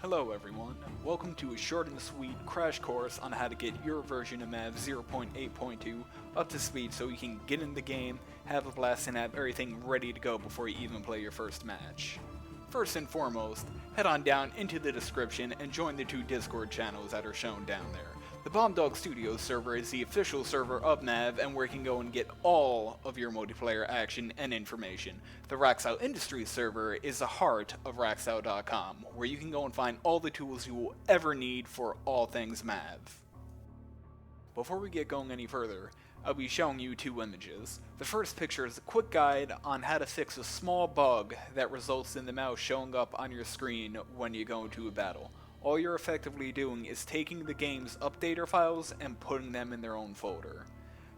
Hello everyone, welcome to a short and sweet crash course on how to get your version of MAV 0.8.2 up to speed so you can get in the game, have a blast, and have everything ready to go before you even play your first match. First and foremost, head on down into the description and join the two Discord channels that are shown down there. The Bomb Dog Studios server is the official server of MAV and where you can go and get all of your multiplayer action and information. The Raxow Industries server is the heart of Raxow.com, where you can go and find all the tools you will ever need for all things MAV. Before we get going any further, I'll be showing you two images. The first picture is a quick guide on how to fix a small bug that results in the mouse showing up on your screen when you go into a battle. All you're effectively doing is taking the game's updater files and putting them in their own folder.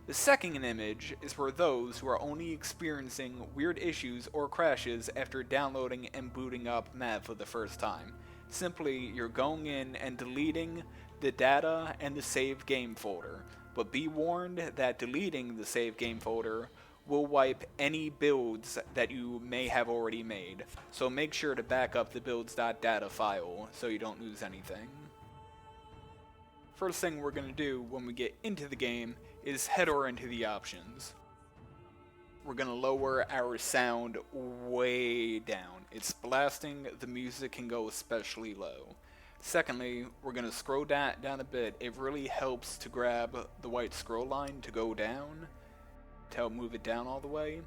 The second image is for those who are only experiencing weird issues or crashes after downloading and booting up MAV for the first time. Simply, you're going in and deleting the data and the save game folder, but be warned that deleting the save game folder will wipe any builds that you may have already made, so make sure to back up the builds.data file so you don't lose anything. First thing we're going to do when we get into the game is head over into the options. We're going to lower our sound way down. It's blasting, the music can go especially low. Secondly, we're going to scroll down a bit. It really helps to grab the white scroll line to go down, to help move it down all the way.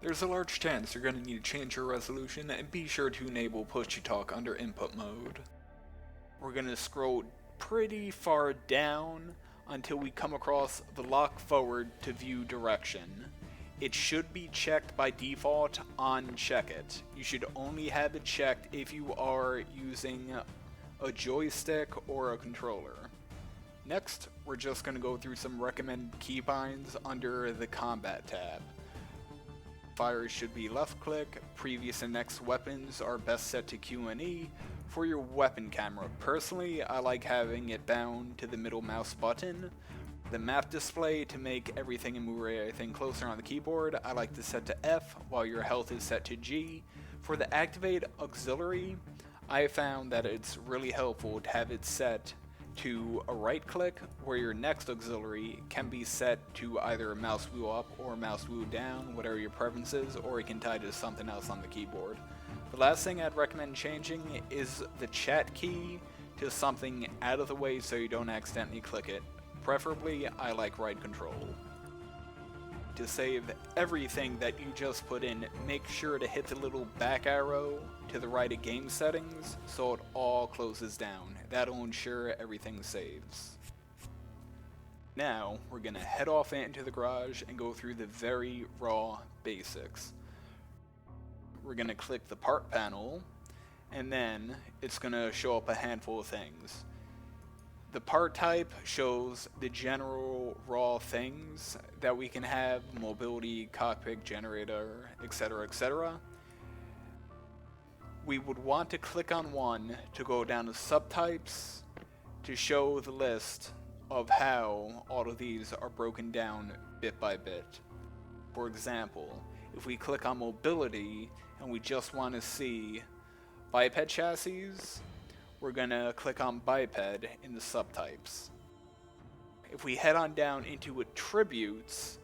There's a large chance you're going to need to change your resolution, and be sure to enable push-to-talk under input mode. We're going to scroll pretty far down until we come across the lock forward to view direction. It should be checked by default on check it. You should only have it checked if you are using a joystick or a controller. Next, we're just going to go through some recommended keybinds under the Combat tab. Fire should be left click, previous and next weapons are best set to Q and E. For your weapon camera, personally I like having it bound to the middle mouse button. The map display to make everything and move everything closer on the keyboard, I like to set to F while your health is set to G. For the activate auxiliary, I found that it's really helpful to have it set to a right click where your next auxiliary can be set to either mouse wheel up or mouse wheel down, whatever your preference is, or it can tie to something else on the keyboard. The last thing I'd recommend changing is the chat key to something out of the way so you don't accidentally click it. Preferably, I like right control. To save everything that you just put in, make sure to hit the little back arrow to the right of game settings so it all closes down. That'll ensure everything saves. Now, we're going to head off into the garage and go through the very raw basics. We're going to click the part panel, and then it's going to show up a handful of things. The part type shows the general raw things that we can have, mobility, cockpit, generator, etc, etc. We would want to click on one to go down to subtypes to show the list of how all of these are broken down bit by bit. For example, if we click on mobility and we just want to see biped chassis, we're going to click on biped in the subtypes. If we head on down into attributes,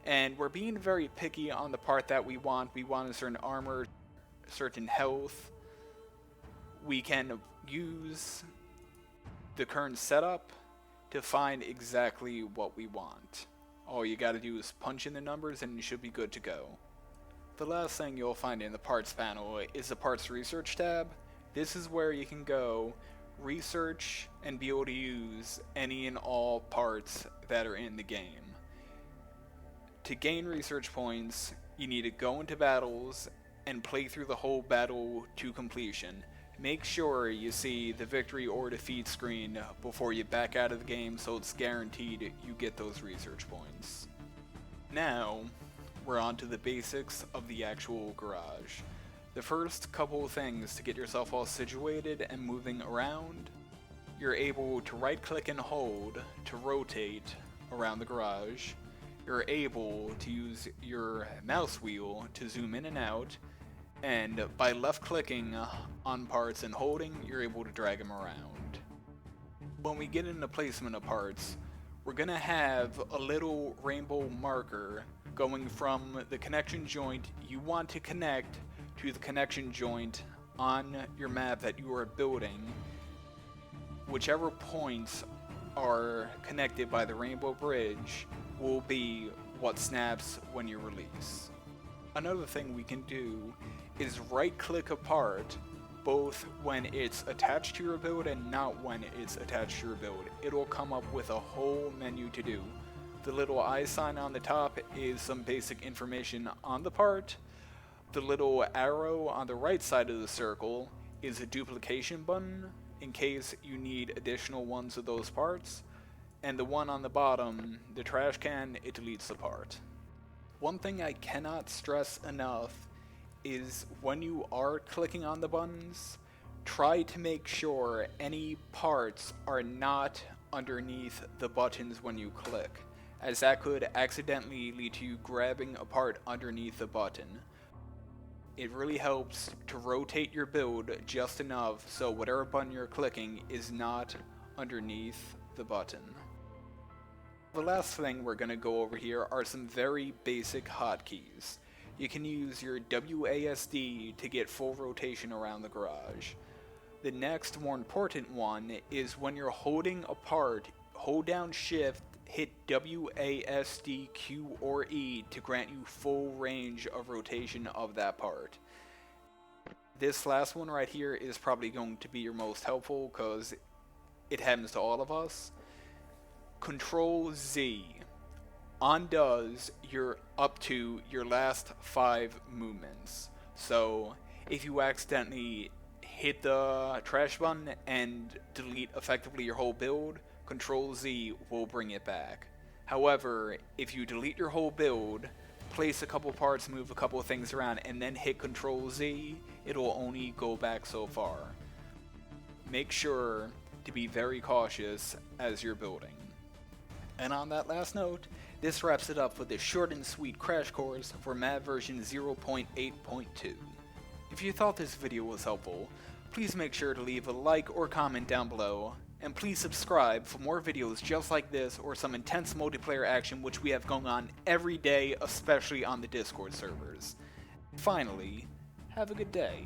and we're being very picky on the part that we want a certain armor, certain health, we can use the current setup to find exactly what we want. All you gotta do is punch in the numbers and you should be good to go. The last thing you'll find in the parts panel is the parts research tab. This is where you can go research and be able to use any and all parts that are in the game. To gain research points, you need to go into battles and play through the whole battle to completion. Make sure you see the victory or defeat screen before you back out of the game so it's guaranteed you get those research points. Now, we're on to the basics of the actual garage. The first couple of things to get yourself all situated and moving around, you're able to right click and hold to rotate around the garage. You're able to use your mouse wheel to zoom in and out, And by left clicking on parts and holding, you're able to drag them around. When we get into placement of parts, we're going to have a little rainbow marker going from the connection joint you want to connect to the connection joint on your MAV that you are building. Whichever points are connected by the rainbow bridge will be what snaps when you release. Another thing we can do is right click a part both when it's attached to your build and not when it's attached to your build. It'll come up with a whole menu to do. The little eye sign on the top is some basic information on the part. The little arrow on the right side of the circle is a duplication button in case you need additional ones of those parts. And the one on the bottom, the trash can, it deletes the part. One thing I cannot stress enough is when you are clicking on the buttons, try to make sure any parts are not underneath the buttons when you click, as that could accidentally lead to you grabbing a part underneath the button. It really helps to rotate your build just enough so whatever button you're clicking is not underneath the button. The last thing we're going to go over here are some very basic hotkeys. You can use your WASD to get full rotation around the garage. The next more important one is when you're holding a part, hold down shift, hit WASD, Q, or E to grant you full range of rotation of that part. This last one right here is probably going to be your most helpful because it happens to all of us. Control Z undoes your up to your last 5 movements. So if you accidentally hit the trash button and delete effectively your whole build, Control Z will bring it back. However, if you delete your whole build, place a couple parts, move a couple things around, and then hit Control Z, it'll only go back so far. Make sure to be very cautious as you're building. And on that last note, this wraps it up for this short and sweet crash course for MAV version 0.8.2. If you thought this video was helpful, please make sure to leave a like or comment down below, and please subscribe for more videos just like this or some intense multiplayer action which we have going on every day, especially on the Discord servers. Finally, have a good day.